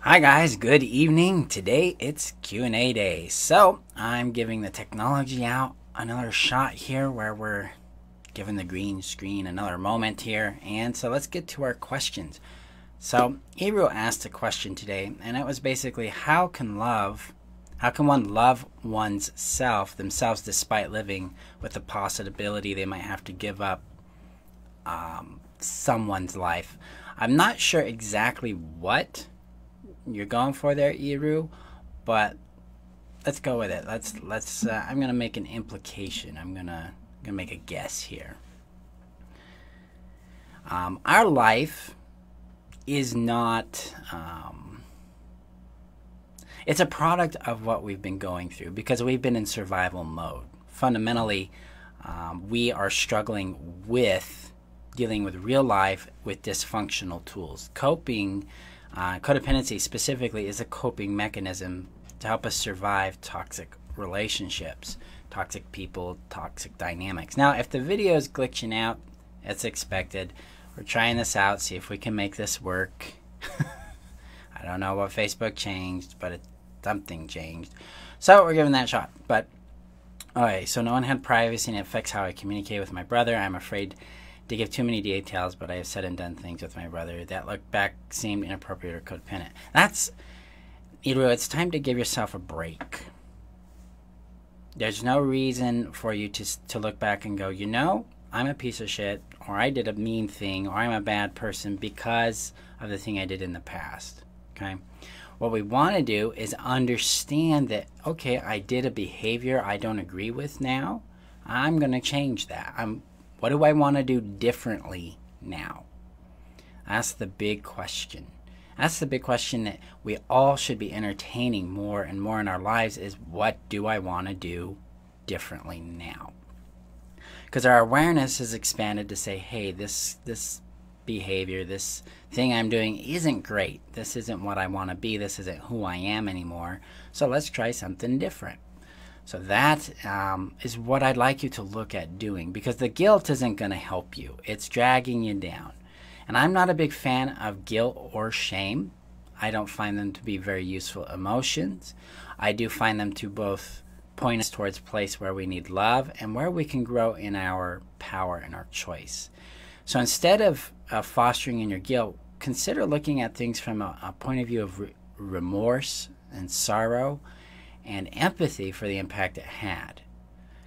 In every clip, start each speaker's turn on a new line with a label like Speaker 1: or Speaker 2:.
Speaker 1: Hi guys, good evening. Today it's Q&A day. So I'm giving the technology out another shot here where we're giving the green screen another moment here. And so let's get to our questions. So Ebru asked a question today, and it was basically how can one love one's self themselves despite living with the possibility they might have to give up someone's life. I'm not sure exactly what you're going for there, Eru, but let's go with it. I'm gonna make an implication. I'm gonna make a guess here. Our life is not it's a product of what we've been going through because we've been in survival mode. Fundamentally, we are struggling with dealing with real life with dysfunctional tools. Codependency specifically is a coping mechanism to help us survive toxic relationships, toxic people, toxic dynamics. Now, if the video is glitching out, it's expected. We're trying this out, see if we can make this work. I don't know what Facebook changed, but something changed. So we're giving that a shot. But, okay, so no one had privacy and it affects how I communicate with my brother. I'm afraid to give too many details, but I have said and done things with my brother that look back seemed inappropriate or codependent. It's time to give yourself a break. There's no reason for you to look back and go, you know, I'm a piece of shit, or I did a mean thing, or I'm a bad person because of the thing I did in the past. Okay? What we want to do is understand that, okay, I did a behavior I don't agree with now. I'm going to change that. What do I want to do differently now? That's the big question. That's the big question that we all should be entertaining more and more in our lives is what do I want to do differently now? Because our awareness has expanded to say, hey, this behavior, this thing I'm doing isn't great. This isn't what I want to be. This isn't who I am anymore. So let's try something different. So that is what I'd like you to look at doing, because the guilt isn't going to help you. It's dragging you down. And I'm not a big fan of guilt or shame. I don't find them to be very useful emotions. I do find them to both point us towards a place where we need love and where we can grow in our power and our choice. So instead of fostering in your guilt, consider looking at things from a point of view of remorse and sorrow and empathy for the impact it had,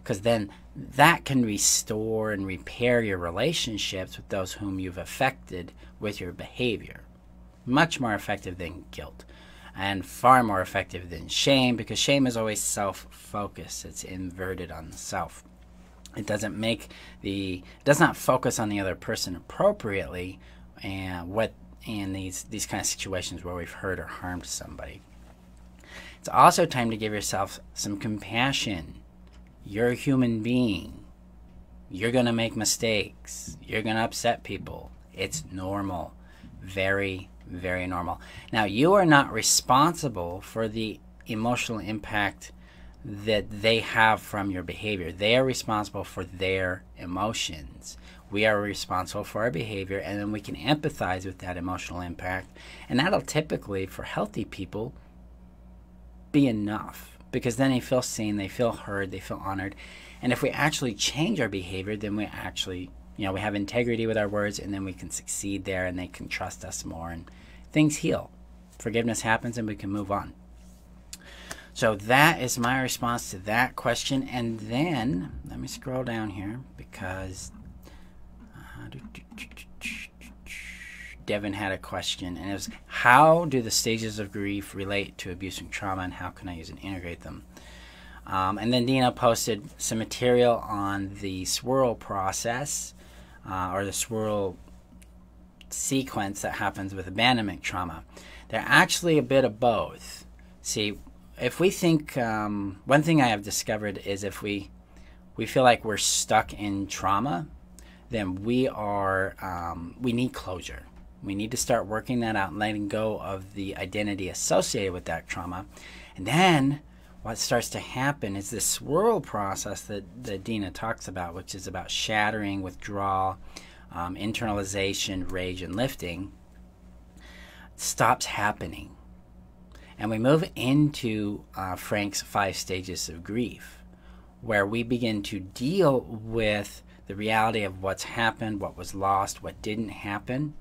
Speaker 1: because then that can restore and repair your relationships with those whom you've affected with your behavior. Much more effective than guilt, and far more effective than shame, because shame is always self-focused. It's inverted on the self. It does not focus on the other person appropriately, and what in these kind of situations where we've hurt or harmed somebody. It's also time to give yourself some compassion. You're a human being. You're going to make mistakes. You're going to upset people. It's normal. Very, very normal. Now, you are not responsible for the emotional impact that they have from your behavior. They are responsible for their emotions. We are responsible for our behavior, and then we can empathize with that emotional impact. And that'll typically, for healthy people, be enough, because then they feel seen, they feel heard, they feel honored. And if we actually change our behavior, then we actually, we have integrity with our words, and then we can succeed there, and they can trust us more, and things heal. Forgiveness happens, and we can move on. So that is my response to that question. And then let me scroll down here, because Devin had a question, and it was, how do the stages of grief relate to abuse and trauma, and how can I use and integrate them? And then Dina posted some material on the swirl process, or the swirl sequence that happens with abandonment trauma. They're actually a bit of both. See, if we think, one thing I have discovered is if we feel like we're stuck in trauma, then we need closure. We need to start working that out and letting go of the identity associated with that trauma. And then what starts to happen is this swirl process that Dina talks about, which is about shattering, withdrawal, internalization, rage, and lifting, stops happening. And we move into Frank's 5 stages of grief, where we begin to deal with the reality of what's happened, what was lost, what didn't happen.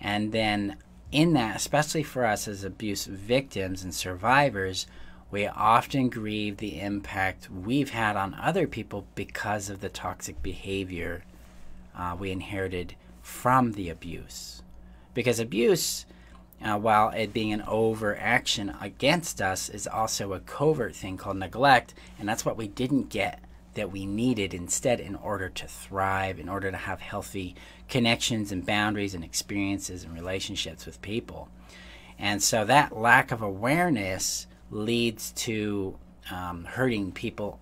Speaker 1: And then in that, especially for us as abuse victims and survivors, we often grieve the impact we've had on other people because of the toxic behavior we inherited from the abuse. Because abuse, while it being an overaction against us, is also a covert thing called neglect, and that's what we didn't get that we needed instead in order to thrive, in order to have healthy connections and boundaries and experiences and relationships with people. And so that lack of awareness leads to hurting people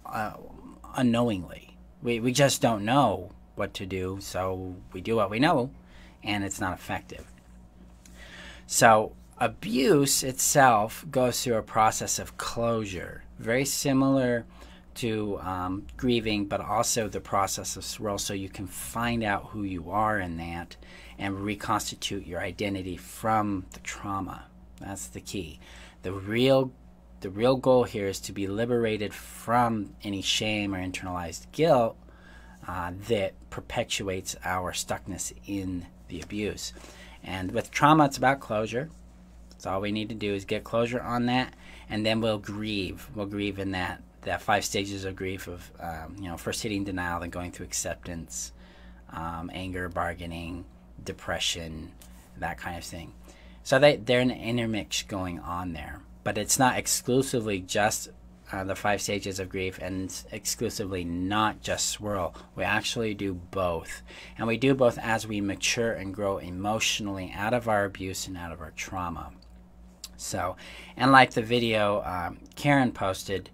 Speaker 1: unknowingly. We just don't know what to do, so we do what we know, and it's not effective. So abuse itself goes through a process of closure, very similar to grieving, but also the process of swirl, so you can find out who you are in that and reconstitute your identity from the trauma. That's the key. The real goal here is to be liberated from any shame or internalized guilt that perpetuates our stuckness in the abuse. And with trauma, it's about closure. That's all we need to do is get closure on that, and then we'll grieve. We'll grieve in that 5 stages of grief of, first hitting denial, then going through acceptance, anger, bargaining, depression, that kind of thing. So they're an intermix going on there. But it's not exclusively just the 5 stages of grief, and exclusively not just swirl. We actually do both. And we do both as we mature and grow emotionally out of our abuse and out of our trauma. So, and like the video Karen posted,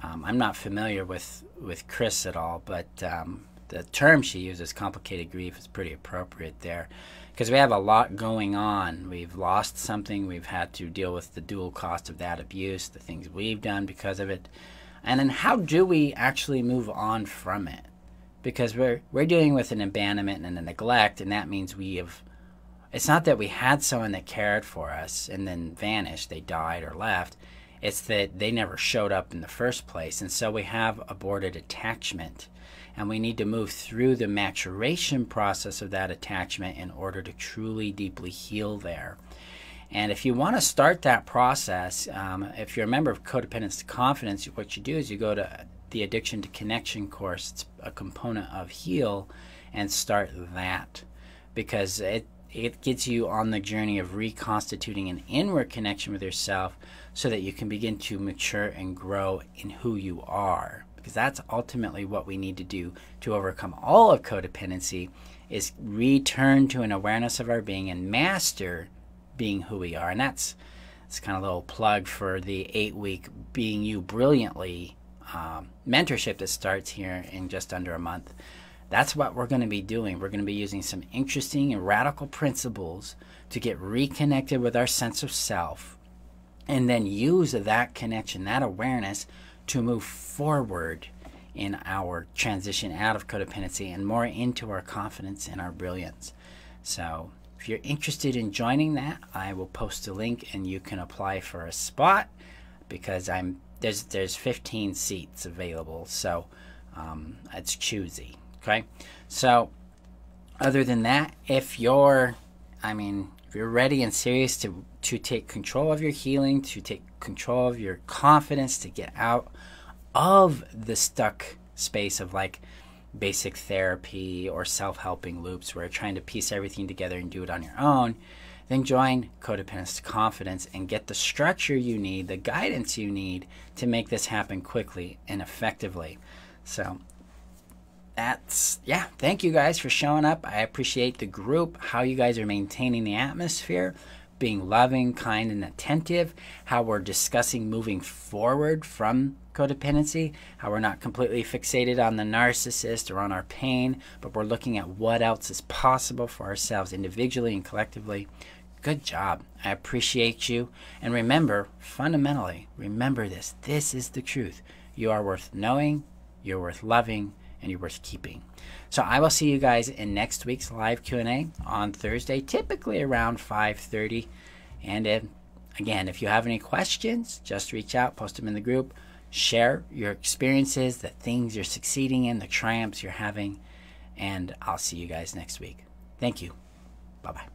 Speaker 1: I'm not familiar with Chris at all, but the term she uses, complicated grief, is pretty appropriate there. Because we have a lot going on. We've lost something. We've had to deal with the dual cost of that abuse, the things we've done because of it. And then how do we actually move on from it? Because we're dealing with an abandonment and a neglect, and that means it's not that we had someone that cared for us and then vanished, they died or left. It's that they never showed up in the first place. And so we have aborted attachment. And we need to move through the maturation process of that attachment in order to truly deeply heal there. And if you want to start that process, if you're a member of Codependency to Confidence, what you do is you go to the Addiction to Connection course. It's a component of Heal, and start that. Because it gets you on the journey of reconstituting an inward connection with yourself so that you can begin to mature and grow in who you are. Because that's ultimately what we need to do to overcome all of codependency, is return to an awareness of our being and master being who we are. And that's kind of a little plug for the 8-week Being You Brilliantly mentorship that starts here in just under a month. That's what we're going to be doing. We're going to be using some interesting and radical principles to get reconnected with our sense of self, and then use that connection, that awareness, to move forward in our transition out of codependency and more into our confidence and our brilliance. So if you're interested in joining that, I will post a link and you can apply for a spot, because there's 15 seats available, so it's choosy. Okay, so other than that, if you're ready and serious to take control of your healing, to take control of your confidence, to get out of the stuck space of like basic therapy or self-helping loops where you're trying to piece everything together and do it on your own, then join Codependency to Confidence and get the structure you need, the guidance you need to make this happen quickly and effectively. So thank you guys for showing up. I appreciate the group, how you guys are maintaining the atmosphere, being loving, kind, and attentive, how we're discussing moving forward from codependency, how we're not completely fixated on the narcissist or on our pain, but we're looking at what else is possible for ourselves individually and collectively. Good job. I appreciate you. And remember, fundamentally, remember this. This is the truth. You are worth knowing, you're worth loving, and you're worth keeping. So I will see you guys in next week's live Q&A on Thursday, typically around 5:30. And Again, if you have any questions, just reach out, post them in the group, share your experiences, the things you're succeeding in, the triumphs you're having, and I'll see you guys next week. Thank you. Bye-bye.